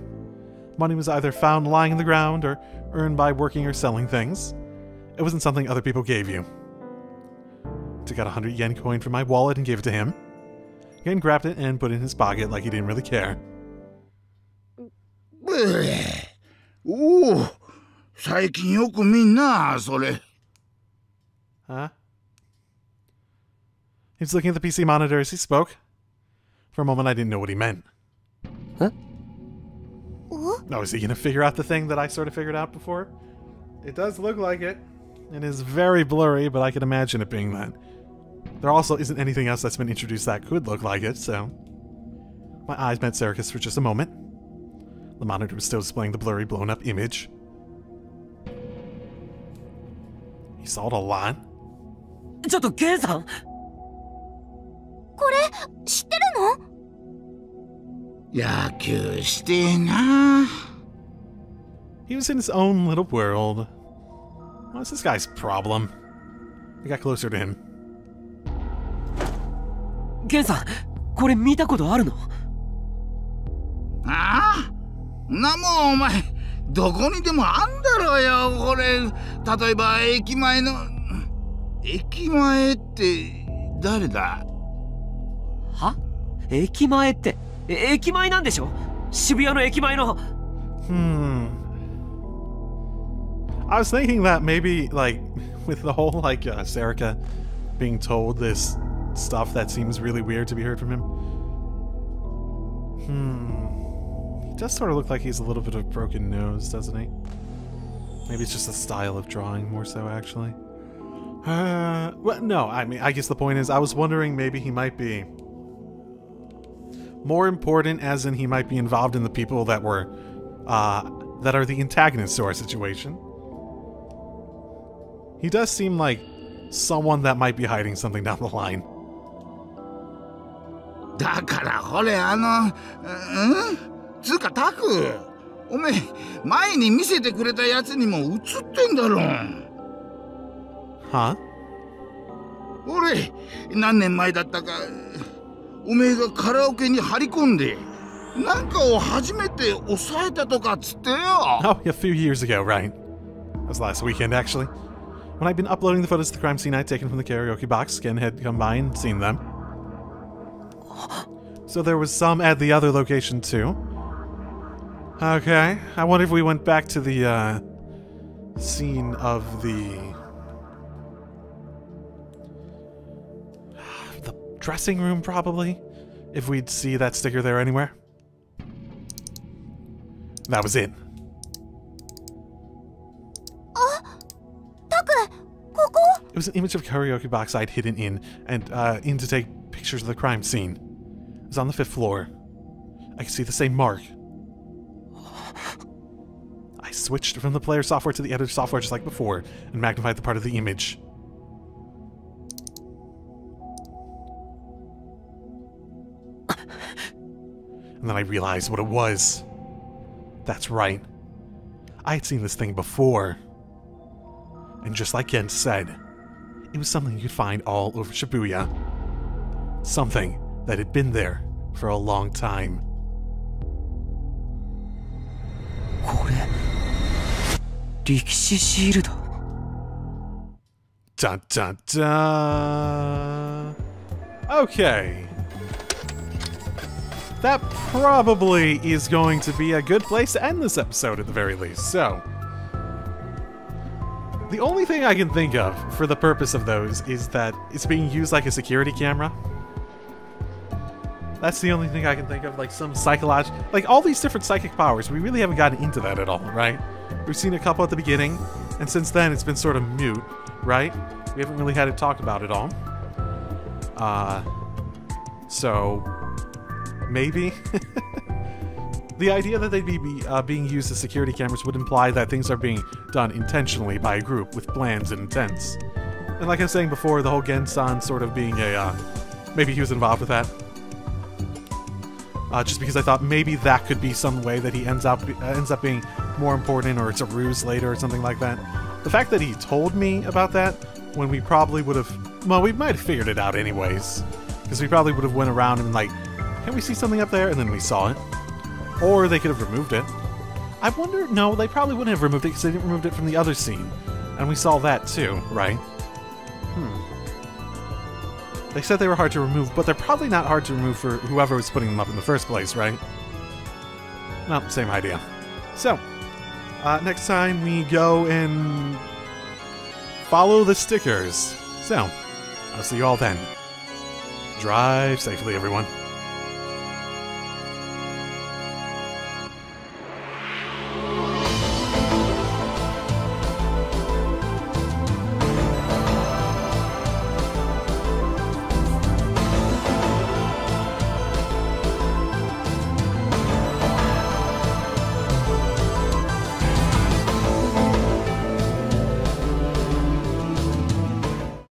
Money was either found lying in the ground or earned by working or selling things. It wasn't something other people gave you. I took out a 100 yen coin from my wallet and gave it to him. He then grabbed it and put it in his pocket like he didn't really care. おお、最近よく見んな、それ。Huh? He was looking at the PC monitor as he spoke. For a moment, I didn't know what he meant. Huh? Oh, is he gonna figure out the thing that I sort of figured out before? It does look like it. It is very blurry, but I can imagine it being that. There also isn't anything else that's been introduced that could look like it, so... My eyes met Serica's for just a moment. The monitor was still displaying the blurry, blown-up image. He saw it a lot. ちょっとケンさん。これ知ってるの？野球してえな。 He was in his own little world. What's this guy's problem? I got closer to him. ケンさん、これ見たことあるの？ああ？なもんお前、どこにでもあんだろうよ、これ。例えば駅前の。駅前って誰だ？は？駅前って、駅前なんでしょ？渋谷の駅前の。I was thinking that maybe, like, with the whole, like, Serica being told this stuff that seems really weird to be heard from him. He does sort of look like he's a little bit of a broken nose, doesn't he? Maybe it's just a style of drawing more so, actually. Well, no, I mean, I guess the point is, I was wondering maybe he might be more important, as in he might be involved in the people that were, that are the antagonists to our situation. He does seem like someone that might be hiding something down the line. だからほれつうかタク、おめえ前に見せてくれたやつにも映ってんだろ。Huh? 俺何年前だったか、おめえがカラオケに張り込んでなんかを初めて抑えたとかっつってよ。Oh, a few years ago, right? That was last weekend, actually. When I'd been uploading the photos of the crime scene I'd taken from the karaoke box, Ken had come by and seen them. So there was some at the other location, too. Okay, I wonder if we went back to the, scene of the dressing room, probably? If we'd see that sticker there anywhere. That was it. It was an image of a karaoke box I'd hidden in to take pictures of the crime scene. It was on the 5th floor. I could see the same mark. I switched from the player software to the editor software just like before, and magnified the part of the image. And then I realized what it was. That's right. I had seen this thing before. And just like Ken said, it was something you could find all over Shibuya. Something that had been there for a long time. これ、力士シールド。Dun dun dun. Okay. that probably is going to be a good place to end this episode at the very least. So, the only thing I can think of for the purpose of those is that it's being used like a security camera. That's the only thing I can think of, like some psychological... Like, all these different psychic powers, we really haven't gotten into that at all, right? We've seen a couple at the beginning, and since then it's been sort of mute, right? We haven't really had it talked about at all. So... maybe? The idea that they'd be being used as security cameras would imply that things are being done intentionally by a group with plans and intents. And like I was saying before, the whole Gensan sort of being a... maybe he was involved with that. Just because I thought maybe that could be some way that he ends up being more important, or it's a ruse later or something like that. The fact that he told me about that when we probably would have... Well, we might have figured it out anyways. Because we probably would have went around and like, can we see something up there? And then we saw it. Or they could have removed it. I wonder... No, they probably wouldn't have removed it because they didn't remove it from the other scene. And we saw that too, right? They said they were hard to remove, but they're probably not hard to remove for whoever was putting them up in the first place, right? Well, same idea. So, next time we go and follow the stickers. So, I'll see you all then. Drive safely, everyone.